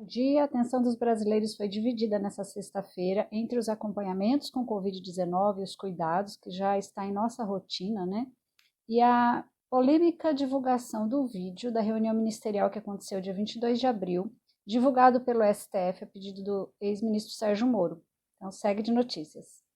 A atenção dos brasileiros foi dividida nessa sexta-feira entre os acompanhamentos com Covid-19 e os cuidados, que já está em nossa rotina, né? E a polêmica divulgação do vídeo da reunião ministerial que aconteceu dia 22 de abril, divulgado pelo STF a pedido do ex-ministro Sérgio Moro. Então, segue de notícias.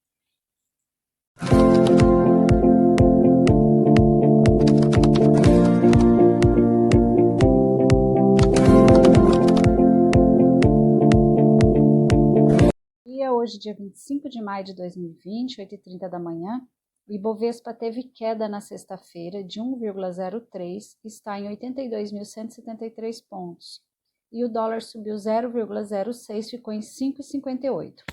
Hoje, dia 25 de maio de 2020, 8h30 da manhã, o Ibovespa teve queda na sexta-feira de 1,03, está em 82.173 pontos. E o dólar subiu 0,06, ficou em 5,58.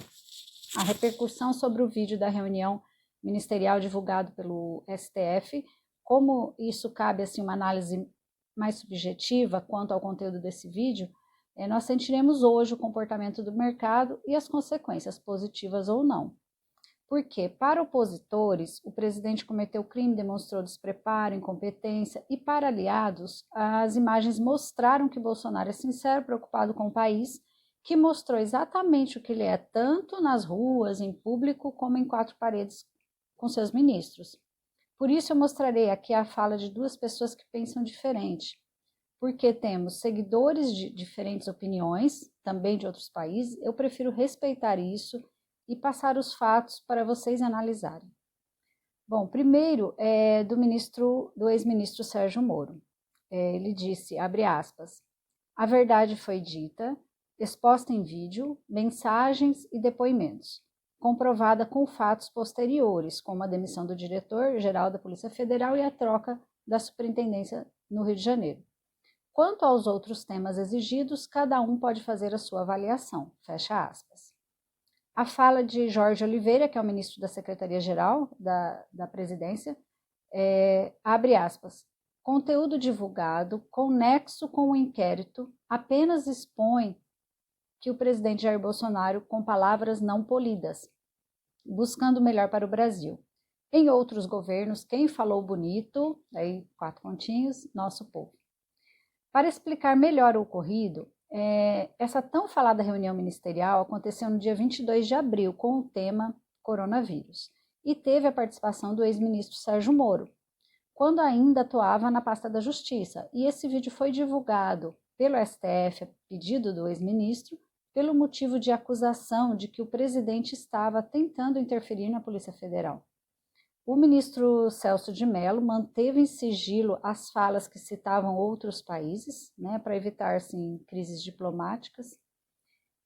A repercussão sobre o vídeo da reunião ministerial divulgado pelo STF, como isso cabe assim uma análise mais subjetiva quanto ao conteúdo desse vídeo, nós sentiremos hoje o comportamento do mercado e as consequências, positivas ou não. Porque, para opositores, o presidente cometeu crime, demonstrou despreparo, incompetência, e para aliados, as imagens mostraram que Bolsonaro é sincero, preocupado com o país, que mostrou exatamente o que ele é, tanto nas ruas, em público, como em quatro paredes com seus ministros. Por isso eu mostrarei aqui a fala de duas pessoas que pensam diferente. Porque temos seguidores de diferentes opiniões, também de outros países, eu prefiro respeitar isso e passar os fatos para vocês analisarem. Bom, primeiro é do ex-ministro Sérgio Moro. Ele disse, abre aspas, a verdade foi dita, exposta em vídeo, mensagens e depoimentos, comprovada com fatos posteriores, como a demissão do diretor-geral da Polícia Federal e a troca da superintendência no Rio de Janeiro. Quanto aos outros temas exigidos, cada um pode fazer a sua avaliação, fecha aspas. A fala de Jorge Oliveira, que é o ministro da Secretaria-Geral da Presidência, abre aspas, conteúdo divulgado, conexo com o inquérito, apenas expõe que o presidente Jair Bolsonaro com palavras não polidas, buscando o melhor para o Brasil. Em outros governos, quem falou bonito, aí 4 pontinhos, nosso povo. Para explicar melhor o ocorrido, essa tão falada reunião ministerial aconteceu no dia 22 de abril com o tema coronavírus e teve a participação do ex-ministro Sérgio Moro, quando ainda atuava na pasta da Justiça, e esse vídeo foi divulgado pelo STF a pedido do ex-ministro pelo motivo de acusação de que o presidente estava tentando interferir na Polícia Federal. O ministro Celso de Mello manteve em sigilo as falas que citavam outros países, né, para evitar assim, crises diplomáticas.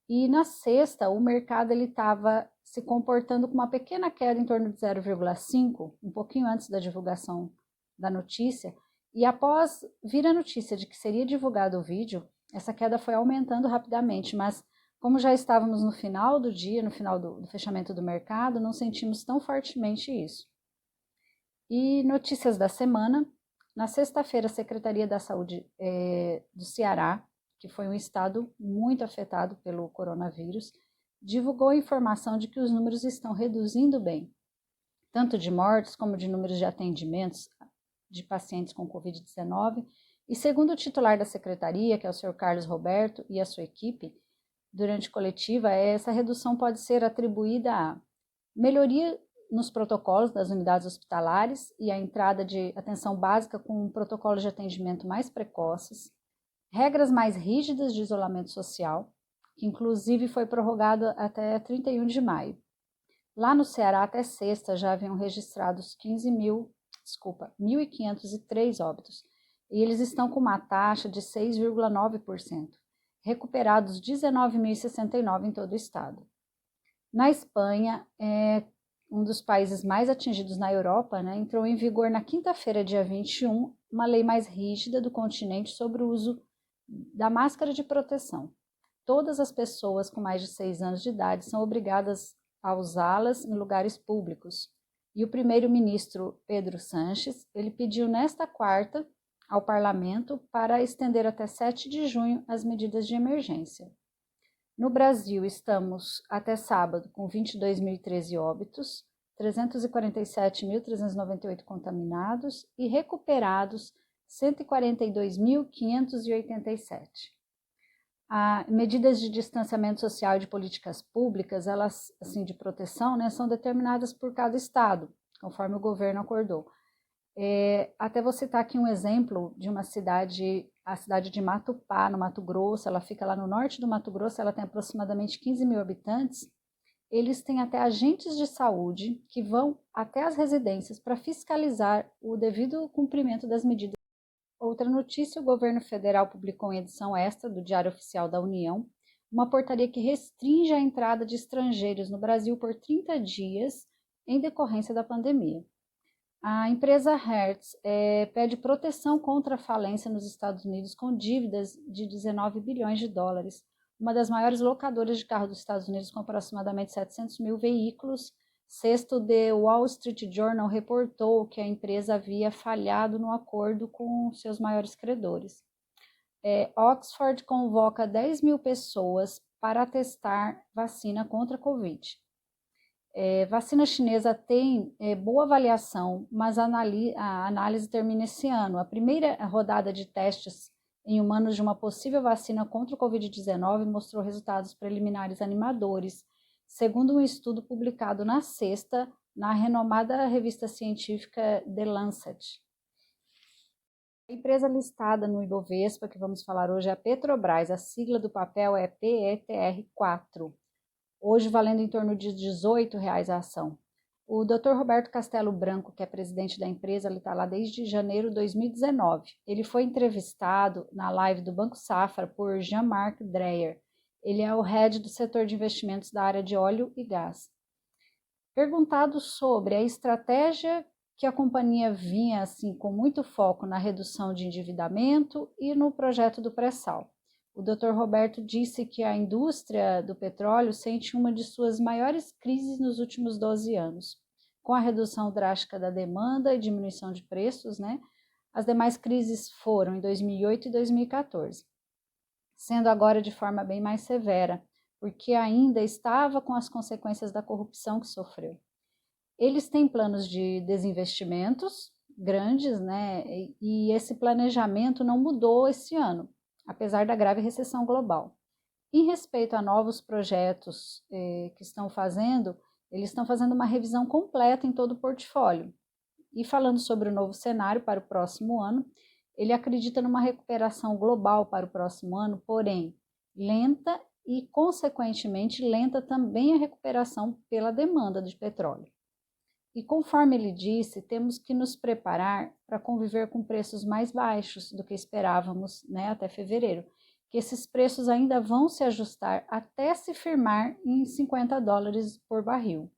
E na sexta, o mercado estava se comportando com uma pequena queda em torno de 0,5, um pouquinho antes da divulgação da notícia. E após vir a notícia de que seria divulgado o vídeo, essa queda foi aumentando rapidamente, mas como já estávamos no final do dia, no final do fechamento do mercado, não sentimos tão fortemente isso. E notícias da semana, na sexta-feira a Secretaria da Saúde do Ceará, que foi um estado muito afetado pelo coronavírus, divulgou a informação de que os números estão reduzindo bem, tanto de mortes como de números de atendimentos de pacientes com Covid-19, e segundo o titular da secretaria, que é o Sr. Carlos Roberto, e a sua equipe, durante coletiva, essa redução pode ser atribuída a melhoria nos protocolos das unidades hospitalares e a entrada de atenção básica com protocolos de atendimento mais precoces, regras mais rígidas de isolamento social, que inclusive foi prorrogado até 31 de maio. Lá no Ceará, até sexta, já haviam registrados 1.503 óbitos, e eles estão com uma taxa de 6,9%, recuperados 19.069 em todo o estado. Na Espanha, um dos países mais atingidos na Europa, né, entrou em vigor na quinta-feira, dia 21, uma lei mais rígida do continente sobre o uso da máscara de proteção. Todas as pessoas com mais de 6 anos de idade são obrigadas a usá-las em lugares públicos. E o primeiro-ministro Pedro Sánchez, ele pediu nesta quarta ao parlamento para estender até 7 de junho as medidas de emergência. No Brasil, estamos até sábado com 22.013 óbitos, 347.398 contaminados e recuperados 142.587. Medidas de distanciamento social e de políticas públicas, elas, assim, de proteção, né, são determinadas por cada estado, conforme o governo acordou. Até vou citar aqui um exemplo de uma cidade, a cidade de Matupá, no Mato Grosso. Ela fica lá no norte do Mato Grosso, ela tem aproximadamente 15 mil habitantes. Eles têm até agentes de saúde que vão até as residências para fiscalizar o devido cumprimento das medidas. Outra notícia: o governo federal publicou em edição extra do Diário Oficial da União uma portaria que restringe a entrada de estrangeiros no Brasil por 30 dias em decorrência da pandemia. A empresa Hertz pede proteção contra a falência nos Estados Unidos com dívidas de 19 bilhões de dólares, uma das maiores locadoras de carro dos Estados Unidos com aproximadamente 700 mil veículos. Sexto, The Wall Street Journal reportou que a empresa havia falhado no acordo com seus maiores credores. Oxford convoca 10 mil pessoas para testar vacina contra a Covid. Vacina chinesa tem boa avaliação, mas a análise termina esse ano. A primeira rodada de testes em humanos de uma possível vacina contra o Covid-19 mostrou resultados preliminares animadores, segundo um estudo publicado na sexta na renomada revista científica The Lancet. A empresa listada no Ibovespa, que vamos falar hoje, é a Petrobras. A sigla do papel é PETR4. Hoje valendo em torno de R$18 a ação. O Dr. Roberto Castelo Branco, que é presidente da empresa, ele está lá desde janeiro de 2019. Ele foi entrevistado na live do Banco Safra por Jean-Marc Dreyer. Ele é o head do setor de investimentos da área de óleo e gás. Perguntado sobre a estratégia que a companhia vinha assim com muito foco na redução de endividamento e no projeto do pré-sal. O Dr. Roberto disse que a indústria do petróleo sente uma de suas maiores crises nos últimos 12 anos. Com a redução drástica da demanda e diminuição de preços, né? As demais crises foram em 2008 e 2014, sendo agora de forma bem mais severa, porque ainda estava com as consequências da corrupção que sofreu. Eles têm planos de desinvestimentos grandes, né? E esse planejamento não mudou esse ano, apesar da grave recessão global. Em respeito a novos projetos que estão fazendo, eles estão fazendo uma revisão completa em todo o portfólio. E falando sobre o novo cenário para o próximo ano, ele acredita numa recuperação global para o próximo ano, porém lenta e, consequentemente, lenta também a recuperação pela demanda de petróleo. E conforme ele disse, temos que nos preparar para conviver com preços mais baixos do que esperávamos, né, até fevereiro, que esses preços ainda vão se ajustar até se firmar em $50 por barril.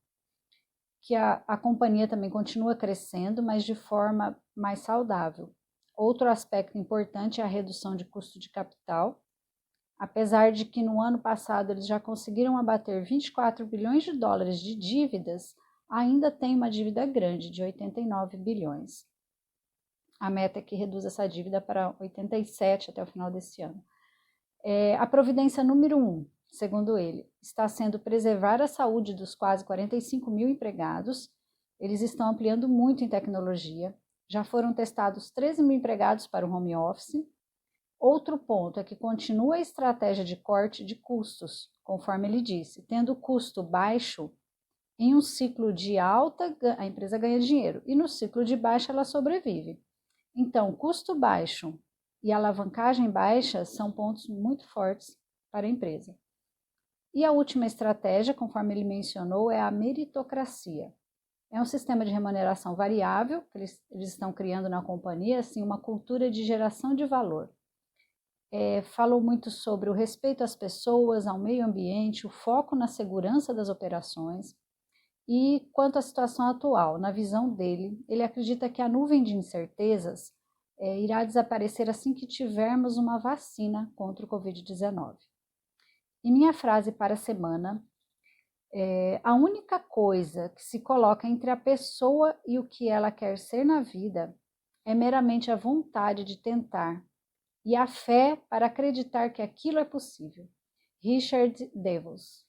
Que a companhia também continua crescendo, mas de forma mais saudável. Outro aspecto importante é a redução de custo de capital. Apesar de que no ano passado eles já conseguiram abater 24 bilhões de dólares de dívidas, ainda tem uma dívida grande, de 89 bilhões. A meta é que reduza essa dívida para 87 até o final desse ano. A providência número 1, segundo ele, está sendo preservar a saúde dos quase 45 mil empregados. Eles estão ampliando muito em tecnologia. Já foram testados 13 mil empregados para o home office. Outro ponto é que continua a estratégia de corte de custos, conforme ele disse, tendo custo baixo. Em um ciclo de alta, a empresa ganha dinheiro, e no ciclo de baixa ela sobrevive. Então, custo baixo e alavancagem baixa são pontos muito fortes para a empresa. E a última estratégia, conforme ele mencionou, é a meritocracia. É um sistema de remuneração variável que eles estão criando na companhia, assim, uma cultura de geração de valor. Falou muito sobre o respeito às pessoas, ao meio ambiente, o foco na segurança das operações. E quanto à situação atual, na visão dele, ele acredita que a nuvem de incertezas irá desaparecer assim que tivermos uma vacina contra o Covid-19. E minha frase para a semana a única coisa que se coloca entre a pessoa e o que ela quer ser na vida é meramente a vontade de tentar e a fé para acreditar que aquilo é possível. Richard Devos.